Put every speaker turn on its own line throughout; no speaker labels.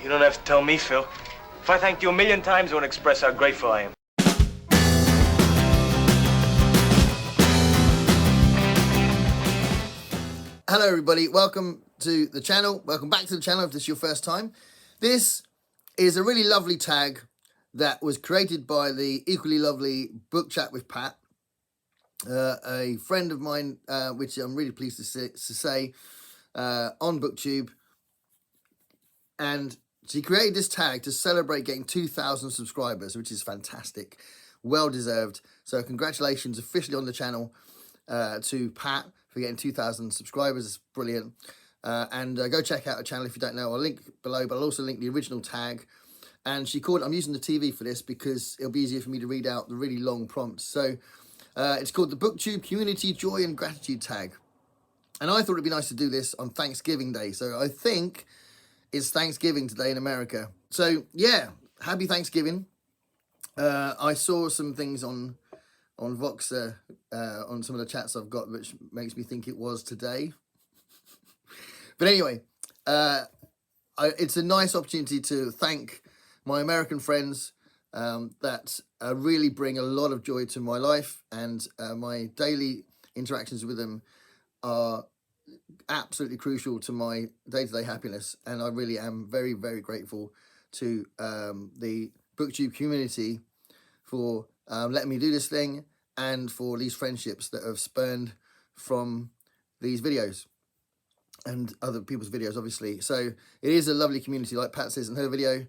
You don't have to tell me, Phil. If I thanked you a million times, I won't express how grateful I am.
Hello everybody, welcome to the channel. Welcome back to the channel if this is your first time. This is a really lovely tag that was created by the equally lovely Book Chat with Pat, a friend of mine, which I'm really pleased to say on Booktube. And she created this tag to celebrate getting 2,000 subscribers, which is fantastic, well deserved. So congratulations officially on the channel to Pat for getting 2,000 subscribers. It's brilliant. And go check out her channel if you don't know. I'll link below, but I'll also link the original tag. And she called, I'm using the TV for this because it'll be easier for me to read out the really long prompts. So it's called the Booktube Community Joy and Gratitude tag. And I thought it'd be nice to do this on Thanksgiving Day. So I think it's Thanksgiving today in America. So yeah, happy Thanksgiving. I saw some things on Voxer, on some of the chats I've got, which makes me think it was today. But anyway, it's a nice opportunity to thank my American friends that really bring a lot of joy to my life, and my daily interactions with them are absolutely crucial to my day-to-day happiness, and I really am very, very grateful to the Booktube community for letting me do this thing and for these friendships that have spurned from these videos and other people's videos, obviously. So it is a lovely community, like Pat says in her video.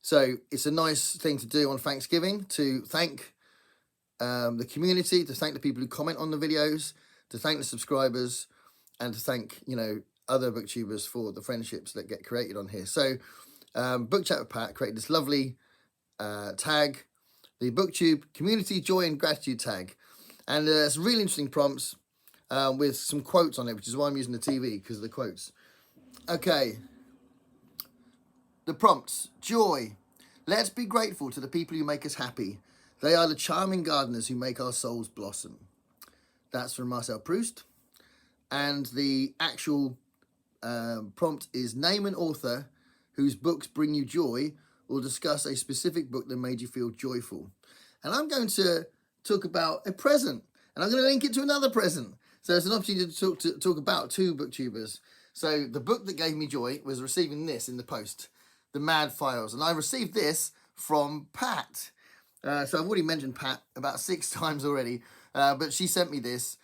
So it's a nice thing to do on Thanksgiving, to thank the community, to thank the people who comment on the videos, to thank the subscribers, and to thank, you know, other booktubers for the friendships that get created on here. So Book Chat with Pat created this lovely tag, the Booktube Community Joy and Gratitude tag. And it's really interesting prompts with some quotes on it, which is why I'm using the TV, because of the quotes. Okay. The prompts. Joy. Let's be grateful to the people who make us happy. They are the charming gardeners who make our souls blossom. That's from Marcel Proust. And the actual prompt is name an author whose books bring you joy, or discuss a specific book that made you feel joyful. And I'm going to talk about a present, and I'm going to link it to another present. So it's an opportunity to talk about two booktubers. So the book that gave me joy was receiving this in the post, The Mad Files. And I received this from Pat. So I've already mentioned Pat about 6 times already, but she sent me this.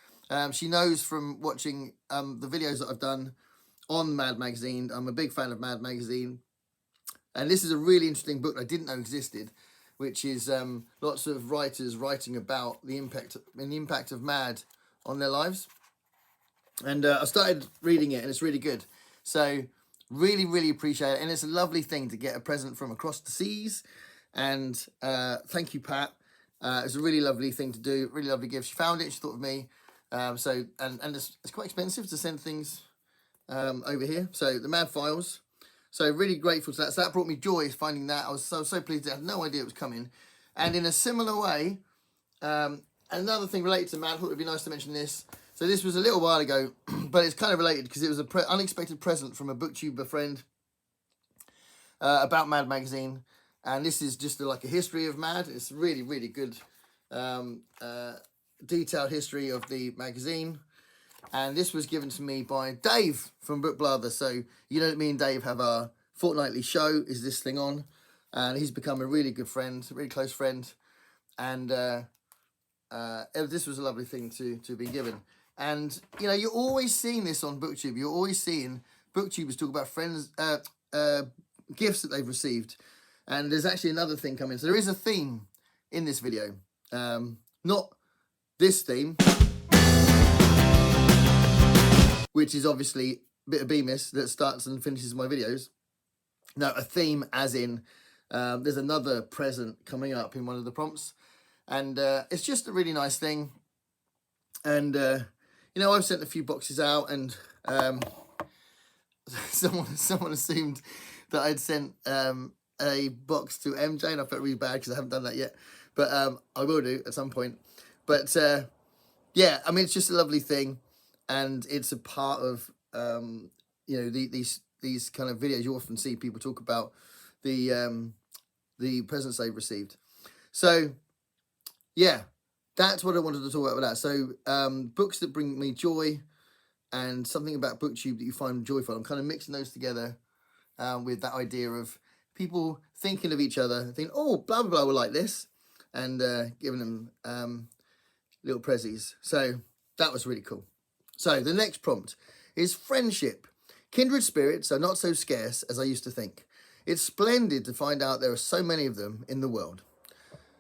She knows from watching the videos that I've done on Mad Magazine. I'm a big fan of Mad Magazine. And this is a really interesting book I didn't know existed, which is lots of writers writing about the impact of Mad on their lives. And I started reading it, and it's really good. So really, really appreciate it. And it's a lovely thing to get a present from across the seas. And thank you, Pat. It's a really lovely thing to do, really lovely gift. She found it, she thought of me. So it's quite expensive to send things over here. So the Mad Files. So really grateful to that. So that brought me joy, finding that. I was so pleased. I had no idea it was coming. And in a similar way, another thing related to Mad, I thought it would be nice to mention this. So this was a little while ago, but it's kind of related because it was an unexpected present from a booktuber friend about Mad Magazine. And this is just like a history of Mad. It's really, really good, detailed history of the magazine. And this was given to me by Dave from Book Blather. So you know that me and Dave have our fortnightly show, Is This Thing On? And he's become a really good friend, a really close friend. And this was a lovely thing to be given. And, you know, you're always seeing this on Booktube. You're always seeing booktubers talk about friends, gifts that they've received. And there's actually another thing coming. So there is a theme in this video. Not this theme, which is obviously a bit of Bemis that starts and finishes my videos. No, a theme as in there's another present coming up in one of the prompts. And it's just a really nice thing. And, you know, I've sent a few boxes out, and someone assumed that I'd sent a box to MJ, and I felt really bad because I haven't done that yet. But I will do at some point. But, yeah, I mean, it's just a lovely thing. And it's a part of, you know, these these kind of videos, you often see people talk about the presents they've received. So yeah, that's what I wanted to talk about with that. So books that bring me joy, and something about Booktube that you find joyful. I'm kind of mixing those together with that idea of people thinking of each other, thinking, oh, blah, blah, blah, will like this, and giving them little prezzies. So that was really cool. So the next prompt is friendship. Kindred spirits are not so scarce as I used to think. It's splendid to find out there are so many of them in the world.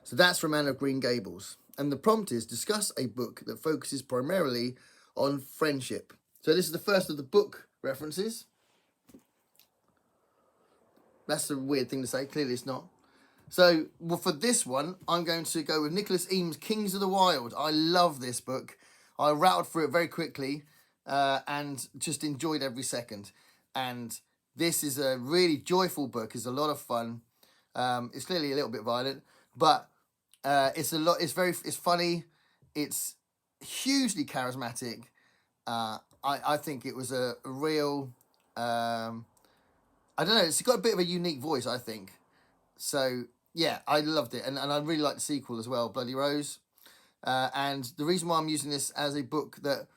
So that's from Anne of Green Gables. And the prompt is discuss a book that focuses primarily on friendship. So this is the first of the book references. That's a weird thing to say. Clearly it's not. So well, for this one, I'm going to go with Nicholas Eames' Kings of the Wild. I love this book. I rattled through it very quickly and just enjoyed every second. And this is a really joyful book. It's a lot of fun. It's clearly a little bit violent, but it's a lot. It's funny. It's hugely charismatic. I think it was a real, I don't know, it's got a bit of a unique voice, I think. So, yeah, I loved it. And I really like the sequel as well, Bloody Rose. And the reason why I'm using this as a book that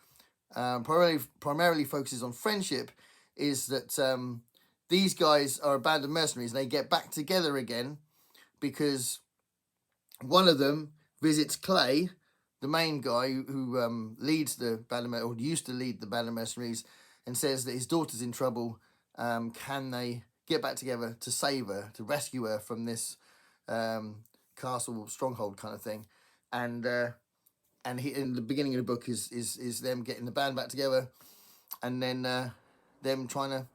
primarily focuses on friendship is that these guys are a band of mercenaries and they get back together again because one of them visits Clay, the main guy who leads the band of, or used to lead the band of mercenaries, and says that his daughter's in trouble. Can they get back together to save her, to rescue her from this castle stronghold kind of thing? And he, in the beginning of the book is them getting the band back together, and then them trying to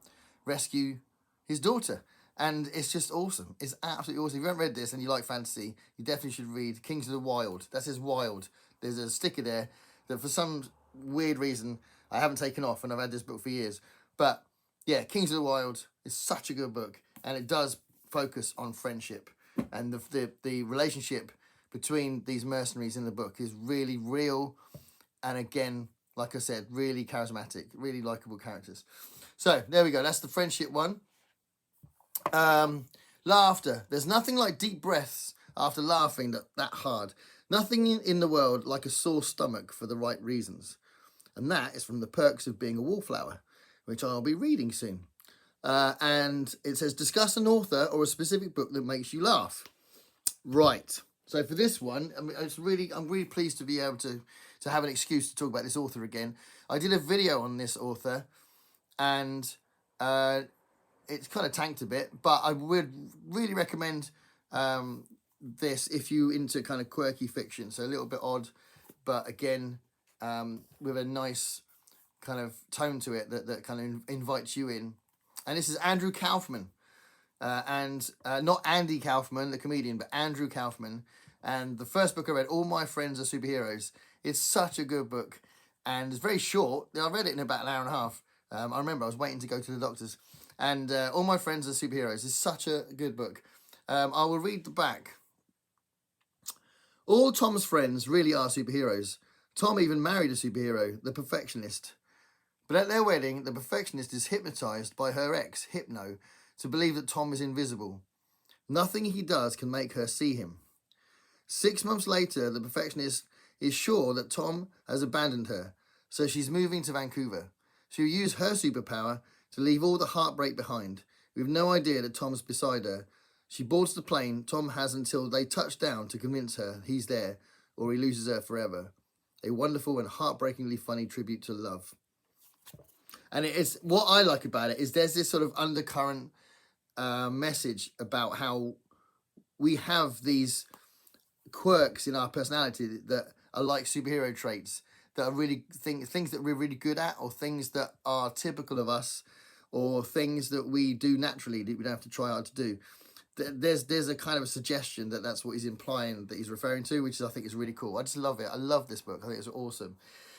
rescue his daughter. And it's just awesome. It's absolutely awesome. If you haven't read this and you like fantasy, you definitely should read Kings of the Wild. That says Wild. There's a sticker there that for some weird reason I haven't taken off, and I've had this book for years. But yeah, Kings of the Wild is such a good book, and it does focus on friendship. And the relationship between these mercenaries in the book is really real. And again, like I said, really charismatic, really likable characters. So there we go. That's the friendship one. Laughter. There's nothing like deep breaths after laughing that hard. Nothing in the world like a sore stomach for the right reasons. And that is from The Perks of Being a Wallflower, which I'll be reading soon. And it says, discuss an author or a specific book that makes you laugh. Right. So for this one, I mean, I'm really pleased to be able to have an excuse to talk about this author again. I did a video on this author, and it's kind of tanked a bit, but I would really recommend this if you into kind of quirky fiction. So a little bit odd, but again, with a nice kind of tone to it that kind of invites you in. And this is Andrew Kaufman, and not Andy Kaufman, the comedian, but Andrew Kaufman. And the first book I read, All My Friends Are Superheroes. It's such a good book, and it's very short. I read it in about an hour and a half. I remember I was waiting to go to the doctor's. And All My Friends Are Superheroes is such a good book. I will read the back. All Tom's friends really are superheroes. Tom even married a superhero, the Perfectionist. But at their wedding, the Perfectionist is hypnotized by her ex, Hypno, to believe that Tom is invisible. Nothing he does can make her see him. 6 months later, the Perfectionist is sure that Tom has abandoned her, so she's moving to Vancouver. She'll use her superpower to leave all the heartbreak behind. With no idea that Tom's beside her, she boards the plane Tom has until they touch down to convince her he's there, or he loses her forever. A wonderful and heartbreakingly funny tribute to love. And it is, what I like about it is there's this sort of undercurrent message about how we have these quirks in our personality that are like superhero traits, that are really things that we're really good at, or things that are typical of us, or things that we do naturally that we don't have to try hard to do. There's a kind of a suggestion that that's what he's implying, that he's referring to, which I think is really cool. I just love it. I love this book. I think it's awesome.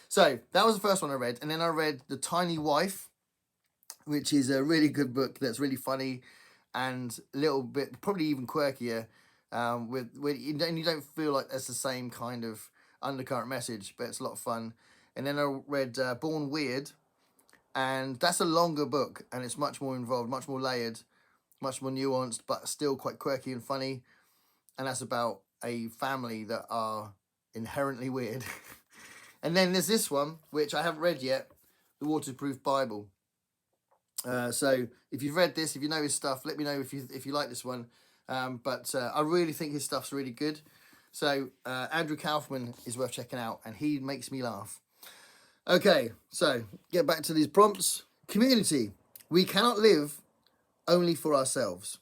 So that was the first one I read, and then I read The Tiny Wife, which is a really good book that's really funny and a little bit probably even quirkier. You don't feel like that's the same kind of undercurrent message, but it's a lot of fun. And then I read Born Weird, And that's a longer book, and it's much more involved, much more layered, much more nuanced, but still quite quirky and funny. And that's about a family that are inherently weird. And then there's this one, which I haven't read yet, The Waterproof Bible. So if you've read this, if you know his stuff, let me know if you like this one. But I really think his stuff's really good. So Andrew Kaufman is worth checking out, and he makes me laugh. Okay, so get back to these prompts. Community. We cannot live only for ourselves.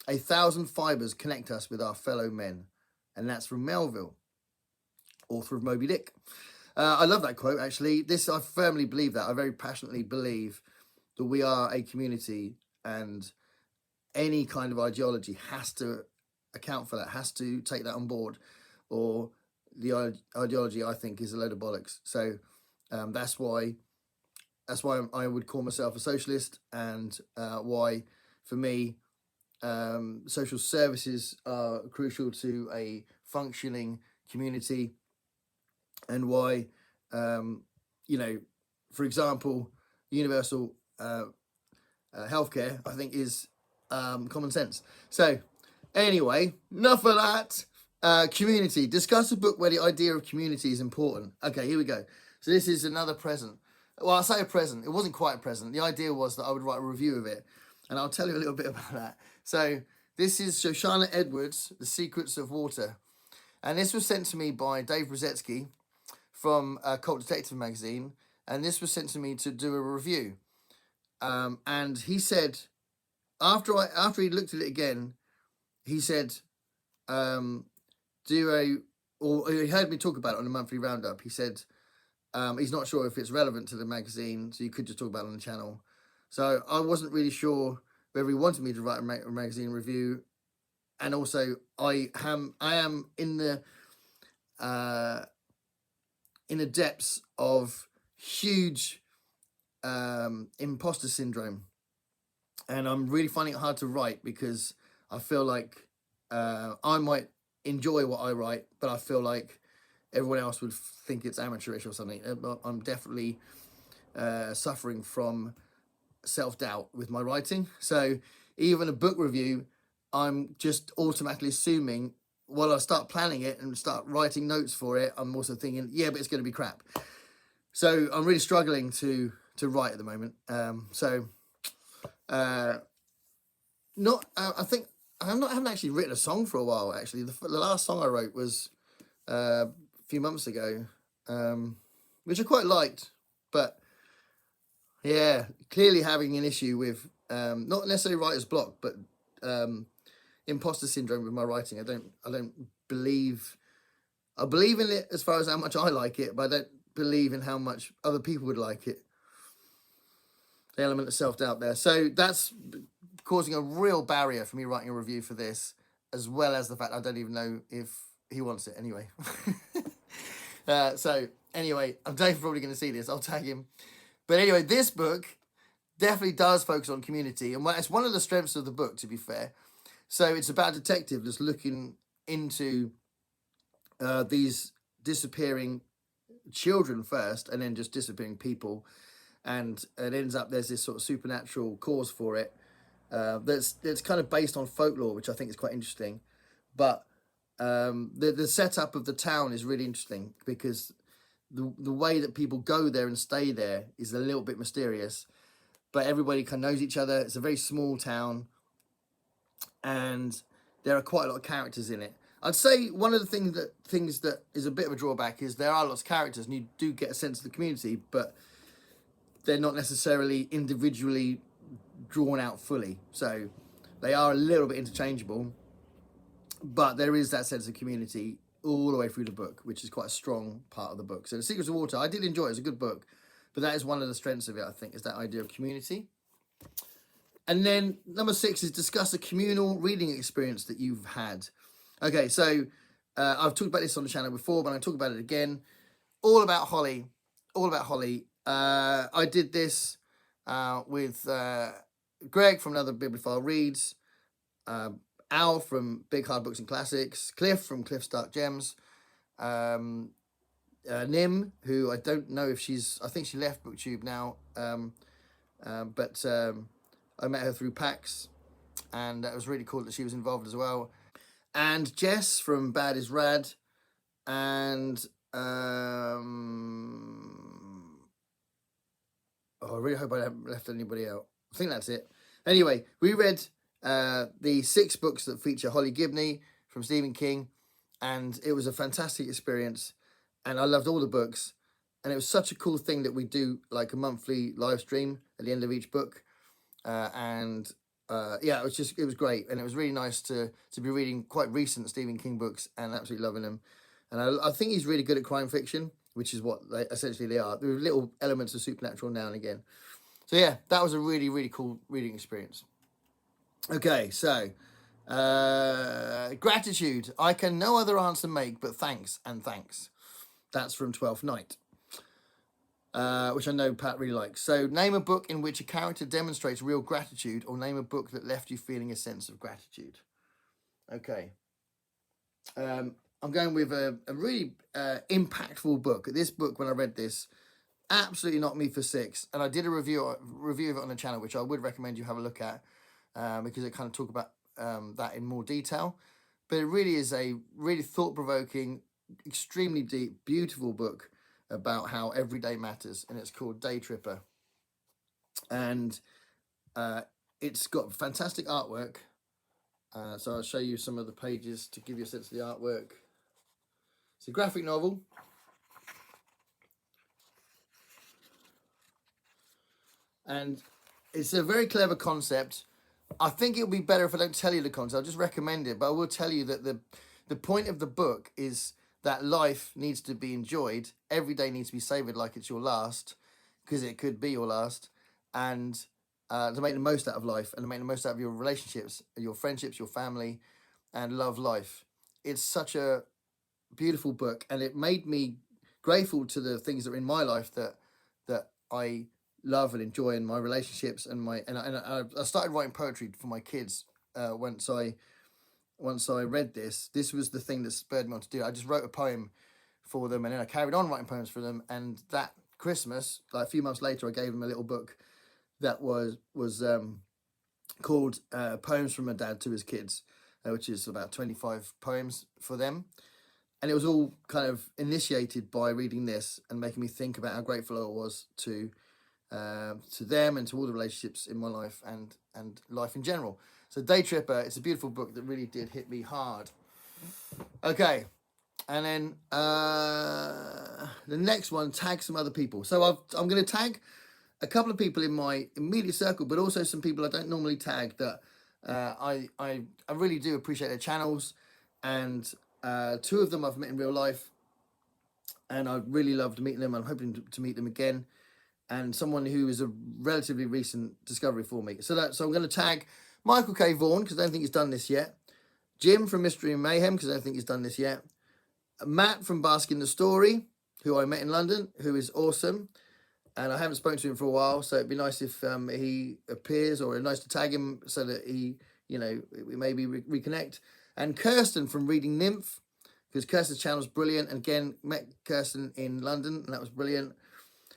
1,000 fibers connect us with our fellow men. And that's from Melville, author of Moby Dick. I love that quote, actually. I firmly believe that. I very passionately believe that we are a community, and any kind of ideology has to account for that, has to take that on board, or the ideology, I think, is a load of bollocks. So that's why I would call myself a socialist, and why, for me, social services are crucial to a functioning community, and why, for example, universal healthcare, I think, is common sense. So anyway, enough of that. Community. Discuss a book where the idea of community is important. Okay, here we go. So this is another present. Well, I say a present. It wasn't quite a present. The idea was that I would write a review of it, and I'll tell you a little bit about that. So this is Shoshana Edwards, The Secrets of Water. And this was sent to me by Dave Brzezinski from Cult Detective magazine. And this was sent to me to do a review. And he said, after he looked at it again, he said, or he heard me talk about it on the monthly roundup. He said, he's not sure if it's relevant to the magazine, so you could just talk about it on the channel. So I wasn't really sure whether he wanted me to write a magazine review. And also, I am in the depths of huge imposter syndrome, and I'm really finding it hard to write because I feel like I might enjoy what I write, but I feel like everyone else would think it's amateurish or something. I'm definitely suffering from self-doubt with my writing. So even a book review, I'm just automatically assuming, while I start planning it and start writing notes for it, I'm also thinking, yeah, but it's going to be crap. So I'm really struggling to write at the moment. I think I haven't actually written a song for a while. Actually, the last song I wrote was a few months ago, which I quite liked, but yeah, clearly having an issue with not necessarily writer's block, but imposter syndrome with my writing. I don't believe. I believe in it as far as how much I like it, but I don't believe in how much other people would like it. The element of self-doubt there. So that's causing a real barrier for me writing a review for this, as well as the fact I don't even know if he wants it anyway. So anyway, I'm definitely probably going to see this. I'll tag him. But anyway, this book definitely does focus on community, and it's one of the strengths of the book, to be fair. So it's about a detective that's looking into these disappearing children first, and then just disappearing people, and it ends up there's this sort of supernatural cause for it that's kind of based on folklore, which I think is quite interesting. But the setup of the town is really interesting because the way that people go there and stay there is a little bit mysterious, but everybody kind of knows each other. It's a very small town, and there are quite a lot of characters in it. I'd say one of the things that is a bit of a drawback is there are lots of characters, and you do get a sense of the community, but they're not necessarily individually drawn out fully. So they are a little bit interchangeable, but there is that sense of community all the way through the book, which is quite a strong part of the book. So The Secrets of Water, I did enjoy it. It's a good book, but that is one of the strengths of it, I think, is that idea of community. And then number 6 is discuss a communal reading experience that you've had. Okay, so I've talked about this on the channel before, but I talk about it again. All about Holly. All about Holly. I did this with Greg from Another Bibliophile Reads, Al from Big Hard Books and Classics, Cliff from Cliff's Dark Gems, Nim, who I don't know if I think she left Booktube now, but I met her through PAX, and that was really cool that she was involved as well. And Jess from Bad is Rad, and I really hope I haven't left anybody out. I think that's it. Anyway, we read the 6 books that feature Holly Gibney from Stephen King, and it was a fantastic experience, and I loved all the books, and it was such a cool thing that we do like a monthly live stream at the end of each book, yeah, it was great, and it was really nice to be reading quite recent Stephen King books and absolutely loving them. And I think he's really good at crime fiction, which is what essentially they are. There are little elements of supernatural now and again. So yeah, that was a really, really cool reading experience. Okay, so gratitude. I can no other answer make but thanks and thanks. That's from 12th Night, which I know Pat really likes. So name a book in which a character demonstrates real gratitude, or name a book that left you feeling a sense of gratitude. Okay. I'm going with a really impactful book. This book, when I read this, absolutely knocked me for 6. And I did a review of it on the channel, which I would recommend you have a look at, because it kind of talk about that in more detail. But it really is a really thought-provoking, extremely deep, beautiful book about how everyday matters, and it's called Day Tripper. And it's got fantastic artwork. So I'll show you some of the pages to give you a sense of the artwork. It's a graphic novel. And it's a very clever concept. I think it would be better if I don't tell you the concept. I'll just recommend it. But I will tell you that the point of the book is that life needs to be enjoyed. Every day needs to be savoured like it's your last, because it could be your last. And to make the most out of life, and to make the most out of your relationships, your friendships, your family, and love life. It's such a beautiful book, and it made me grateful to the things that are in my life that I love and enjoy in my relationships, and I started writing poetry for my kids once I read this. This was the thing that spurred me on to do it. I just wrote a poem for them, and then I carried on writing poems for them, and that Christmas, like a few months later, I gave them a little book that was called Poems from a Dad to His Kids, which is about 25 poems for them. And it was all kind of initiated by reading this and making me think about how grateful I was to them and to all the relationships in my life and life in general. So Day Tripper, it's a beautiful book that really did hit me hard. Okay, and then the next one, tag some other people. So I'm going to tag a couple of people in my immediate circle, but also some people I don't normally tag that I really do appreciate their channels. And 2 of them I've met in real life, and I really loved meeting them. I'm hoping to meet them again. And someone who is a relatively recent discovery for me. So I'm going to tag Michael K. Vaughan, because I don't think he's done this yet. Jim from Mystery and Mayhem, because I don't think he's done this yet. Matt from Basking the Story, who I met in London, who is awesome. And I haven't spoken to him for a while, so it'd be nice if he appears, or nice to tag him so that he, we maybe reconnect. And Kirsten from Reading Nymph, because Kirsten's channel is brilliant. And again, met Kirsten in London, and that was brilliant.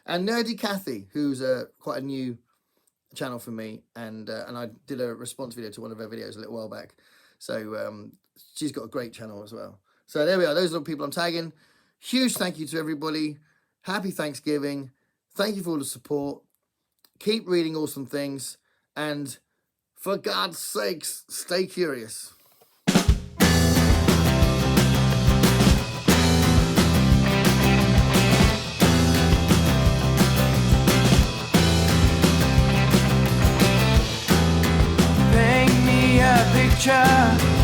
And Nerdy Kathy, who's quite a new channel for me, and I did a response video to one of her videos a little while back. So she's got a great channel as well. So there we are. Those are the people I'm tagging. Huge thank you to everybody. Happy Thanksgiving. Thank you for all the support. Keep reading awesome things. And for God's sakes, stay curious.
Paint me a picture